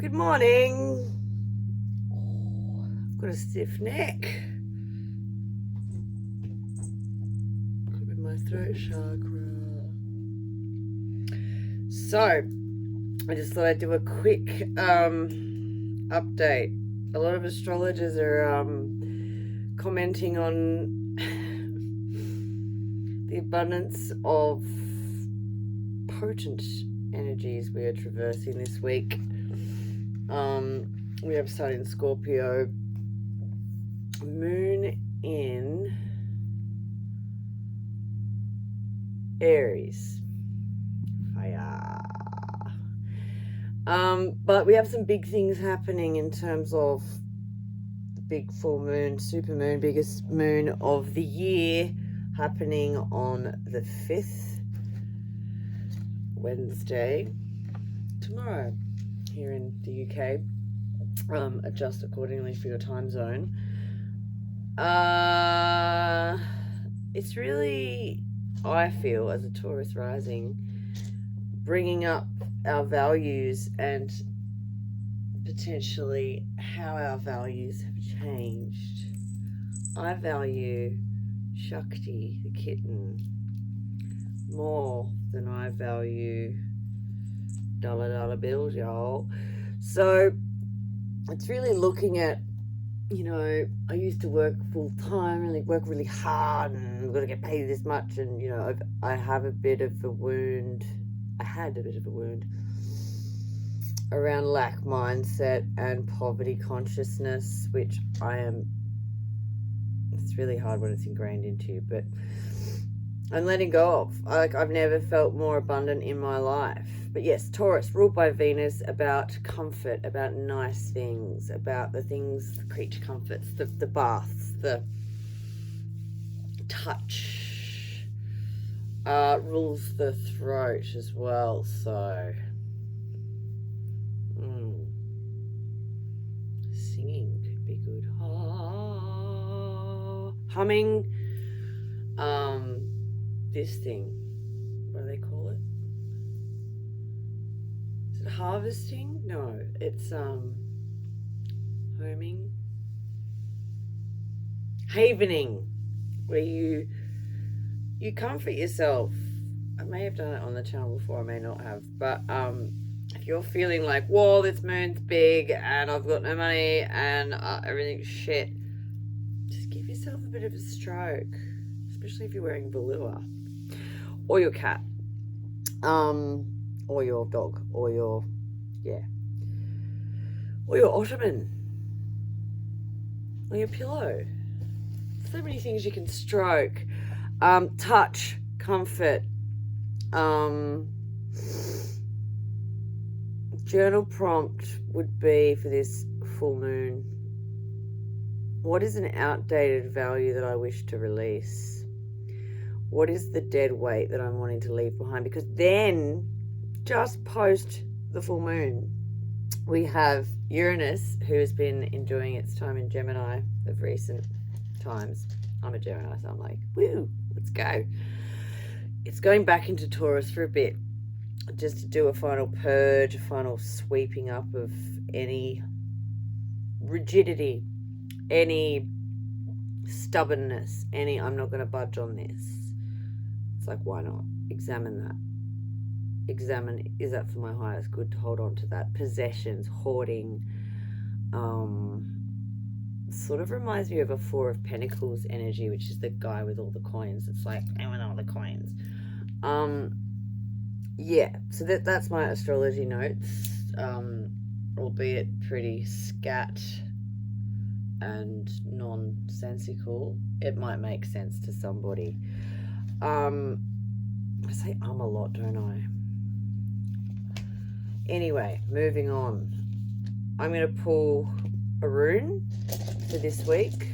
Good morning. Oh, I've got a stiff neck. Could be my throat chakra. So, I just thought I'd do a quick update. A lot of astrologers are commenting on the abundance of potent energies we are traversing this week. We have Sun in Scorpio, Moon in Aries. Fire. But we have some big things happening in terms of the big full moon, super moon, biggest moon of the year, happening on the 5th, Wednesday, tomorrow, here in the UK. Adjust accordingly for your time zone. It's really, I feel, as a Taurus rising, bringing up our values and potentially how our values have changed. I value Shakti, the kitten, more than I value dollar bills, y'all. So it's really looking at, I used to work full time, work really hard, and we've got to get paid this much, and I have a bit of a wound. I had a bit of a wound around lack mindset and poverty consciousness, which it's really hard when it's ingrained into you, but I'm letting go of. I've never felt more abundant in my life. But yes, Taurus, ruled by Venus, about comfort, about nice things, about the things, the creature comforts, the baths, the touch, rules the throat as well. So, singing could be good. Humming, this thing, what do they call it? Is it harvesting? No, it's homing, havening, where you comfort yourself. I may have done it on the channel before, I may not have, but if you're feeling like, whoa, this moon's big and I've got no money and everything's shit, just give yourself a bit of a stroke, especially if you're wearing velour, or your cat, or your dog, or your ottoman, or your pillow. So many things you can stroke. Touch, comfort. Journal prompt would be for this full moon: what is an outdated value that I wish to release? What is the dead weight that I'm wanting to leave behind? Because then, just post the full moon, we have Uranus, who has been enjoying its time in Gemini of recent times. I'm a Gemini, so I'm like, woo, let's go. It's going back into Taurus for a bit, just to do a final purge, a final sweeping up of any rigidity, any stubbornness, any I'm not going to budge on this. It's like, why not? Examine that. Examine, is that for my highest good to hold on to that? Possessions, hoarding, sort of reminds me of a Four of Pentacles energy, which is the guy with all the coins. It's like, I want all the coins. Yeah, so that's my astrology notes, albeit pretty scat and nonsensical. It might make sense to somebody. I say a lot, don't I? Anyway, moving on. I'm going to pull a rune for this week.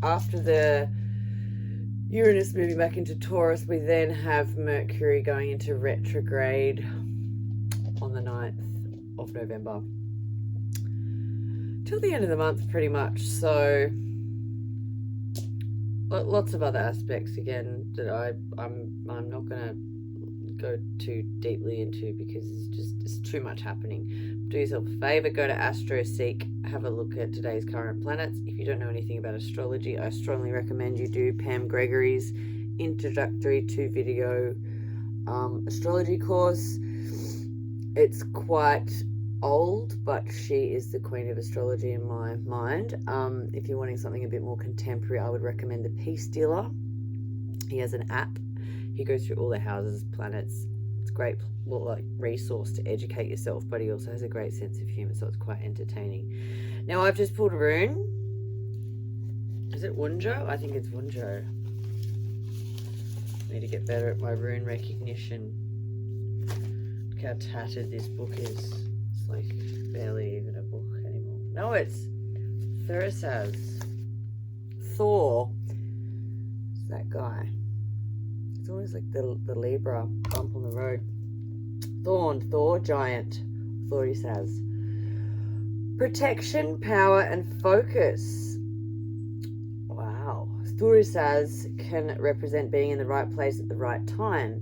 After the Uranus moving back into Taurus, we then have Mercury going into retrograde on the 9th of November. Till the end of the month, pretty much. So lots of other aspects again that I'm not going to go too deeply into because it's too much happening. Do yourself a favor, go to AstroSeek, have a look at today's current planets. If you don't know anything about astrology, I strongly recommend you do Pam Gregory's introductory 2-video astrology course. It's quite old, but she is the queen of astrology in my mind. If you're wanting something a bit more contemporary, I would recommend the Peace Dealer. He has an app. He goes through all the houses, planets. It's a great resource to educate yourself, but he also has a great sense of humor, so it's quite entertaining. Now I've just pulled a rune. Is it Wunjo? I think it's Wunjo. I need to get better at my rune recognition. Look how tattered this book is. It's like barely even a book anymore. No, it's Thurisaz. Thor. It's that guy. It's always like the Libra bump on the road. Thor, giant. Thurisaz. Protection, power, and focus. Wow. Thurisaz can represent being in the right place at the right time.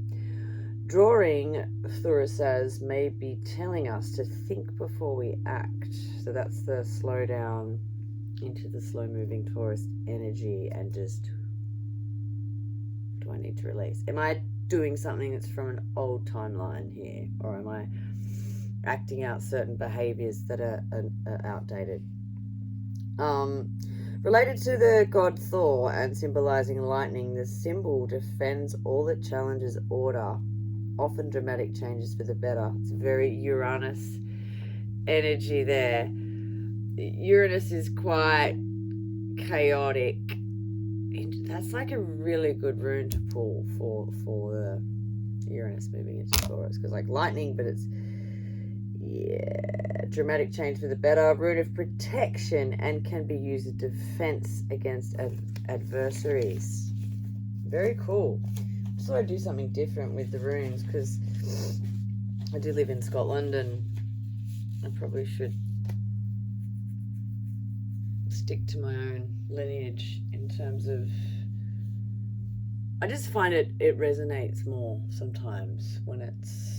Drawing Thurisaz may be telling us to think before we act. So that's the slow down into the slow moving Taurus energy and just, what do I need to release? Am I doing something that's from an old timeline here? Or am I acting out certain behaviors that are outdated? Related to the god Thor and symbolizing lightning, the symbol defends all that challenges order, often dramatic changes for the better. It's very Uranus energy there. Uranus is quite chaotic. That's like a really good rune to pull for the Uranus moving into Taurus, because like lightning, but it's dramatic change for the better. Rune of protection and can be used as defense against adversaries. Very cool. Just thought I'd do something different with the runes because I do live in Scotland and I probably should stick to my own lineage in terms of, I just find it resonates more sometimes when it's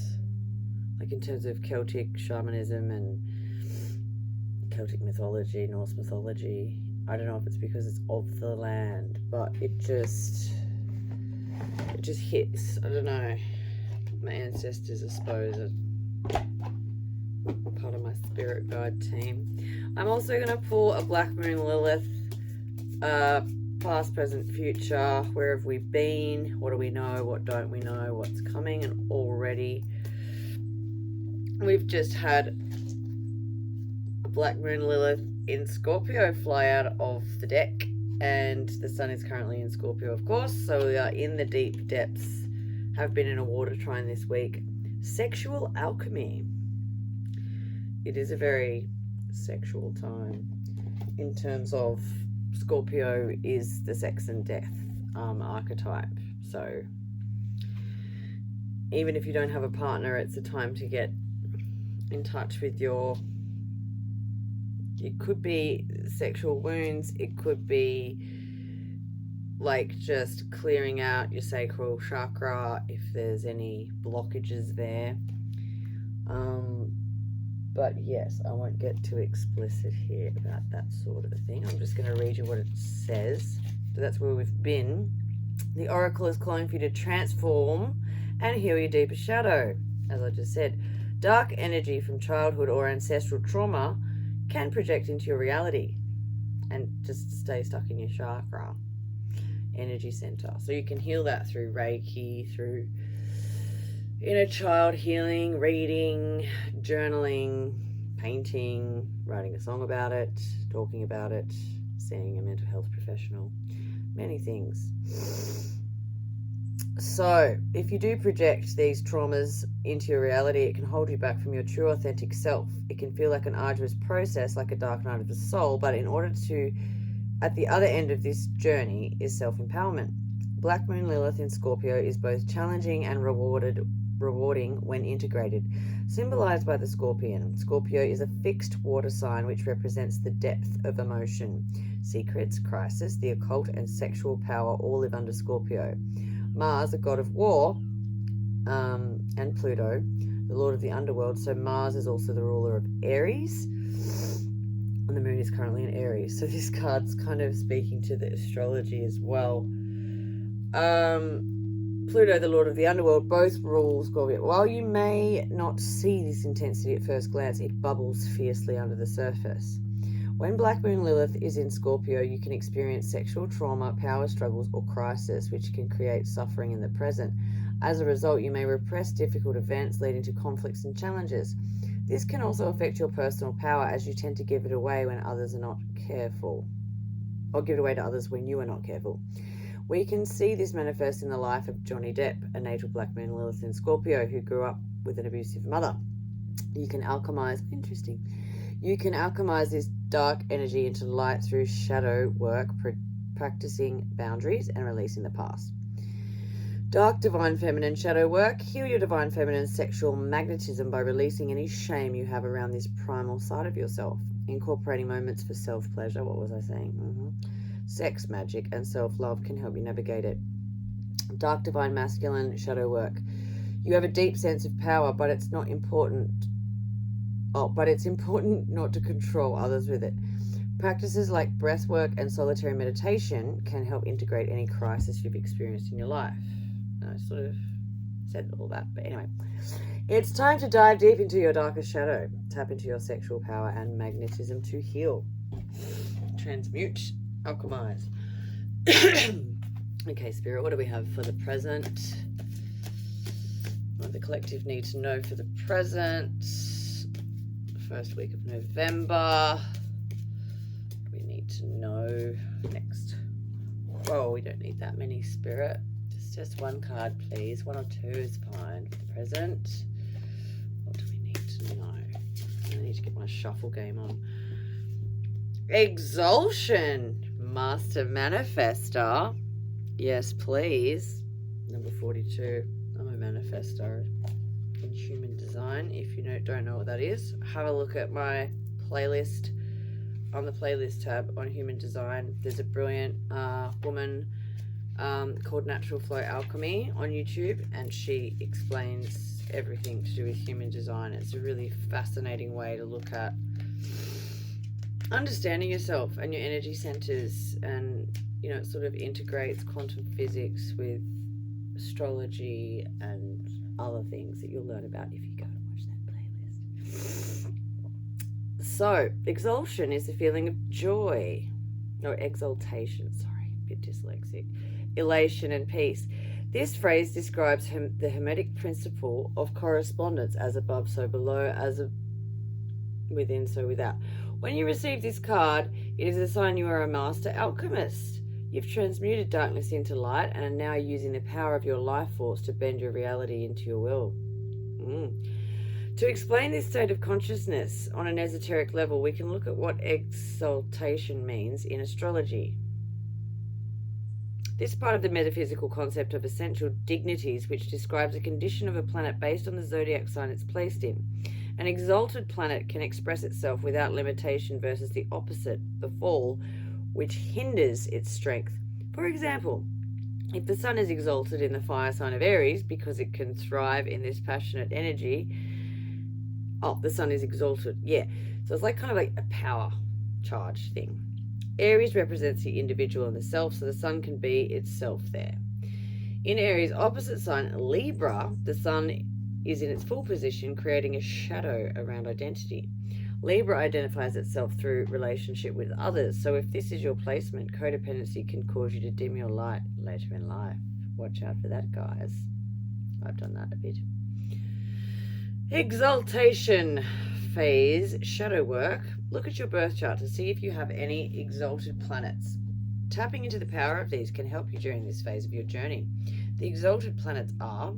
like in terms of Celtic shamanism and Celtic mythology, Norse mythology. I don't know if it's because it's of the land, but it just hits. I don't know. My ancestors, I suppose, are part of my spirit guide team. I'm also going to pull a Black Moon Lilith, past, present, future. Where have we been? What do we know? What don't we know? What's coming? And already we've just had a Black Moon Lilith in Scorpio fly out of the deck, and the sun is currently in Scorpio, of course, so we are in the deep depths. Have been in a water trine this week. Sexual alchemy. It is a very sexual time in terms of Scorpio is the sex and death archetype. So even if you don't have a partner, it's a time to get in touch with it could be sexual wounds, it could be like just clearing out your sacral chakra if there's any blockages there. But yes, I won't get too explicit here about that sort of a thing. I'm just going to read you what it says. So that's where we've been. The oracle is calling for you to transform and heal your deeper shadow. As I just said, dark energy from childhood or ancestral trauma can project into your reality and just stay stuck in your chakra energy center. So you can heal that through Reiki, through inner child healing, reading, journaling, painting, writing a song about it, talking about it, seeing a mental health professional, many things. So if you do project these traumas into your reality, it can hold you back from your true authentic self. It can feel like an arduous process, like a dark night of the soul, but in order to, at the other end of this journey is self-empowerment. Black Moon Lilith in Scorpio is both challenging and rewarding when integrated. Symbolized by the scorpion, Scorpio is a fixed water sign which represents the depth of emotion. Secrets, crisis, the occult, and sexual power all live under Scorpio. Mars, the god of war, and Pluto, the lord of the underworld. So Mars is also the ruler of Aries, and the moon is currently in Aries. So this card's kind of speaking to the astrology as well. Pluto, the lord of the underworld, both rule Scorpio. While you may not see this intensity at first glance, it bubbles fiercely under the surface. When Black Moon Lilith is in Scorpio, you can experience sexual trauma, power struggles, or crisis, which can create suffering in the present. As a result, you may repress difficult events, leading to conflicts and challenges. This can also affect your personal power, as you tend to give it away when others are not careful, or give it away to others when you are not careful. We can see this manifest in the life of Johnny Depp, a natal Black Moon Lilith in Scorpio who grew up with an abusive mother. You can alchemize this dark energy into light through shadow work, practicing boundaries and releasing the past. Dark divine feminine shadow work. Heal your divine feminine sexual magnetism by releasing any shame you have around this primal side of yourself. Incorporating moments for self-pleasure. What was I saying? Sex, magic, and self-love can help you navigate it. Dark divine masculine shadow work. You have a deep sense of power, but it's important not to control others with it. Practices like breath work and solitary meditation can help integrate any crisis you've experienced in your life. I sort of said all that, but anyway. It's time to dive deep into your darkest shadow. Tap into your sexual power and magnetism to heal, transmute, alchemize. Okay, Spirit, what do we have for the present? What the collective need to know for the present? First week of November. We need to know next. Oh, we don't need that many, Spirit. Just one card, please. One or two is fine for the present. What do we need to know? I need to get my shuffle game on. Exaltation, Master Manifestor. Yes, please. Number 42. I'm a manifestor in human design. If you don't know what that is, have a look at my playlist. On the playlist tab on human design, there's a brilliant woman called Natural Flow Alchemy on YouTube, and she explains everything to do with human design. It's a really fascinating way to look at understanding yourself and your energy centers, and it sort of integrates quantum physics with astrology and other things that you'll learn about if you go and watch that playlist. So, exaltation is the feeling of joy, or exaltation, sorry, a bit dyslexic, elation and peace. This phrase describes the Hermetic principle of correspondence, as above, so below, as within, so without. When you receive this card, it is a sign you are a master alchemist. You've transmuted darkness into light and are now using the power of your life force to bend your reality into your will. To explain this state of consciousness on an esoteric level, we can look at what exaltation means in astrology. This part of the metaphysical concept of essential dignities, which describes a condition of a planet based on the zodiac sign it's placed in. An exalted planet can express itself without limitation versus the opposite, the fall, which hinders its strength. For example, if the sun is exalted in the fire sign of Aries because it can thrive in this passionate energy, the sun is exalted, so it's like kind of like a power charge thing. Aries represents the individual and the self, so the sun can be itself there. In Aries' opposite sign, Libra, the sun is in its full position, creating a shadow around identity. Libra identifies itself through relationship with others, so if this is your placement, codependency can cause you to dim your light later in life. Watch out for that, guys. I've done that a bit. Exaltation phase, shadow work. Look at your birth chart to see if you have any exalted planets. Tapping into the power of these can help you during this phase of your journey. The exalted planets are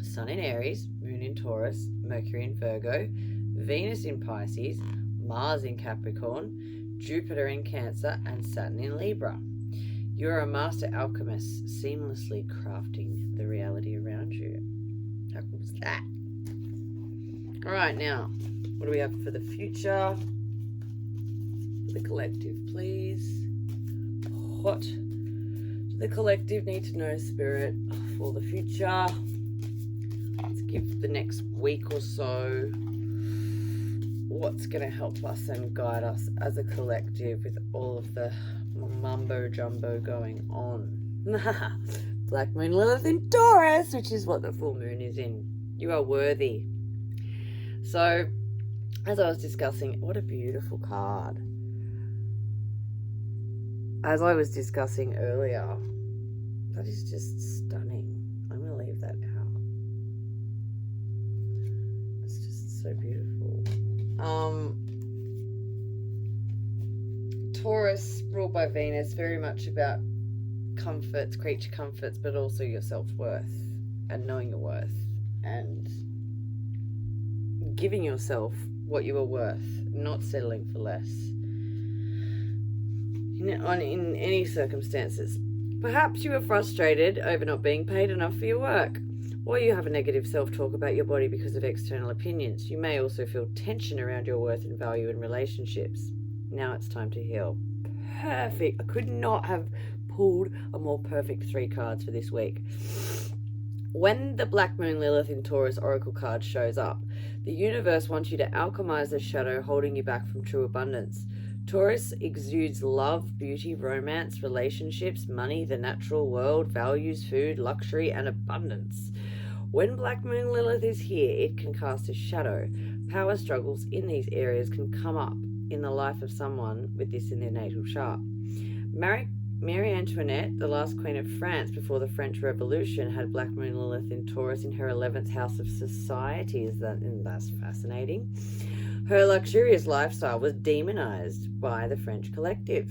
Sun in Aries, Moon in Taurus, Mercury in Virgo, Venus in Pisces, Mars in Capricorn, Jupiter in Cancer, and Saturn in Libra. You are a master alchemist, seamlessly crafting the reality around you. How cool is that? All right, now, what do we have for the future? For the collective, please. What do the collective need to know, Spirit, for the future? give the next week or so what's going to help us and guide us as a collective with all of the mumbo jumbo going on. Black Moon Lilith in Taurus, which is what the full moon is in. You are worthy. So, as I was discussing, what a beautiful card. As I was discussing earlier, that is just stunning. I'm going to leave that out. It's just so beautiful. Taurus, ruled by Venus, very much about comforts, creature comforts, but also your self-worth and knowing your worth and giving yourself what you are worth, not settling for less in any circumstances. Perhaps you are frustrated over not being paid enough for your work, or you have a negative self-talk about your body because of external opinions. You may also feel tension around your worth and value in relationships. Now it's time to heal. Perfect. I could not have pulled a more perfect 3 cards for this week. When the Black Moon Lilith in Taurus Oracle card shows up, the universe wants you to alchemize the shadow holding you back from true abundance. Taurus exudes love, beauty, romance, relationships, money, the natural world, values, food, luxury, and abundance. When Black Moon Lilith is here, it can cast a shadow. Power struggles in these areas can come up in the life of someone with this in their natal chart. Marie Antoinette, the last queen of France before the French Revolution, had Black Moon Lilith in Taurus in her 11th house of society. That's fascinating. Her luxurious lifestyle was demonized by the French collective.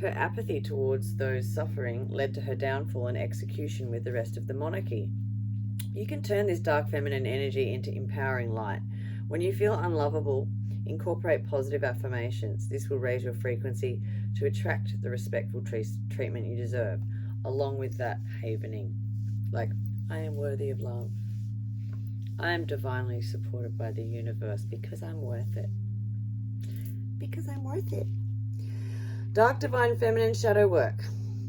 Her apathy towards those suffering led to her downfall and execution with the rest of the monarchy. You can turn this dark feminine energy into empowering light. When you feel unlovable, incorporate positive affirmations. This will raise your frequency to attract the respectful treatment you deserve, along with that havening. Like, I am worthy of love. I am divinely supported by the universe because I'm worth it. Because I'm worth it. Dark divine feminine shadow work.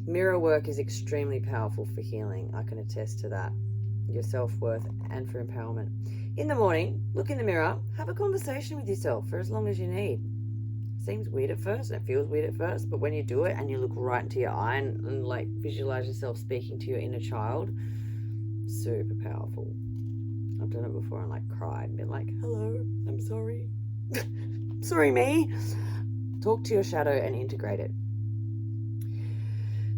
Mirror work is extremely powerful for healing. I can attest to that. Your self-worth and for empowerment. In the morning, look in the mirror, have a conversation with yourself for as long as you need. Seems weird at first, and it feels weird at first, but when you do it and you look right into your eye and like visualize yourself speaking to your inner child, super powerful. I've done it before and like cried and been like, hello, I'm sorry. Sorry, me. Talk to your shadow and integrate it.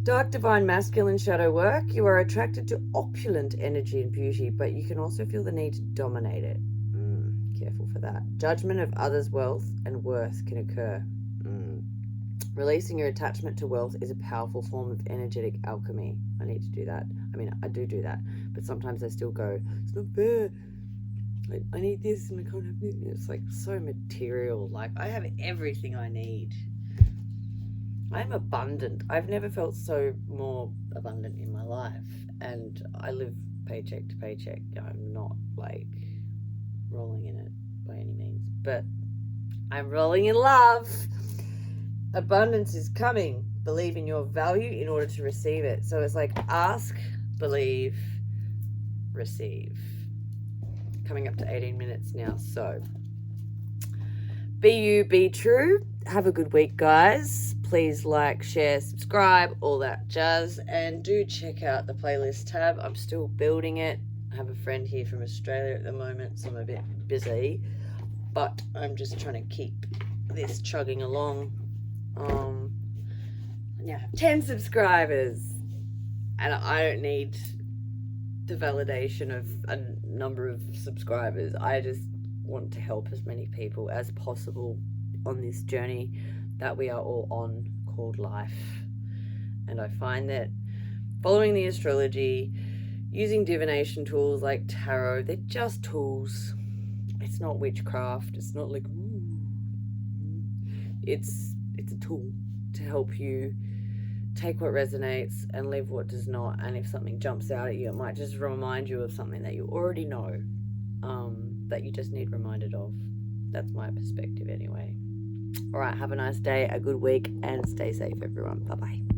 Dark divine masculine shadow work. You are attracted to opulent energy and beauty, but you can also feel the need to dominate it. Careful for that. Judgment of others' wealth and worth can occur. Releasing your attachment to wealth is a powerful form of energetic alchemy. I need to do that. I mean, I do that, but sometimes I still go, it's not fair. I need this and I can't have this. It's like so material. Like, I have everything I need. I'm abundant. I've never felt so more abundant in my life, and I live paycheck to paycheck. I'm not like rolling in it by any means, but I'm rolling in love. Abundance is coming. Believe in your value in order to receive it. So it's like ask, believe, receive. Coming up to 18 minutes now. So be you, be true. Have a good week, guys. Please like, share, subscribe, all that jazz. And do check out the playlist tab. I'm still building it. I have a friend here from Australia at the moment, so I'm a bit busy. But I'm just trying to keep this chugging along. I now have 10 subscribers. And I don't need the validation of a number of subscribers. I just want to help as many people as possible on this journey that we are all on, called life. And I find that following the astrology, using divination tools like tarot, they're just tools. It's not witchcraft. It's not like, it's a tool to help you take what resonates and leave what does not. And if something jumps out at you, it might just remind you of something that you already know, that you just need reminded of. That's my perspective anyway. All right, have a nice day, a good week, and stay safe, everyone. Bye-bye.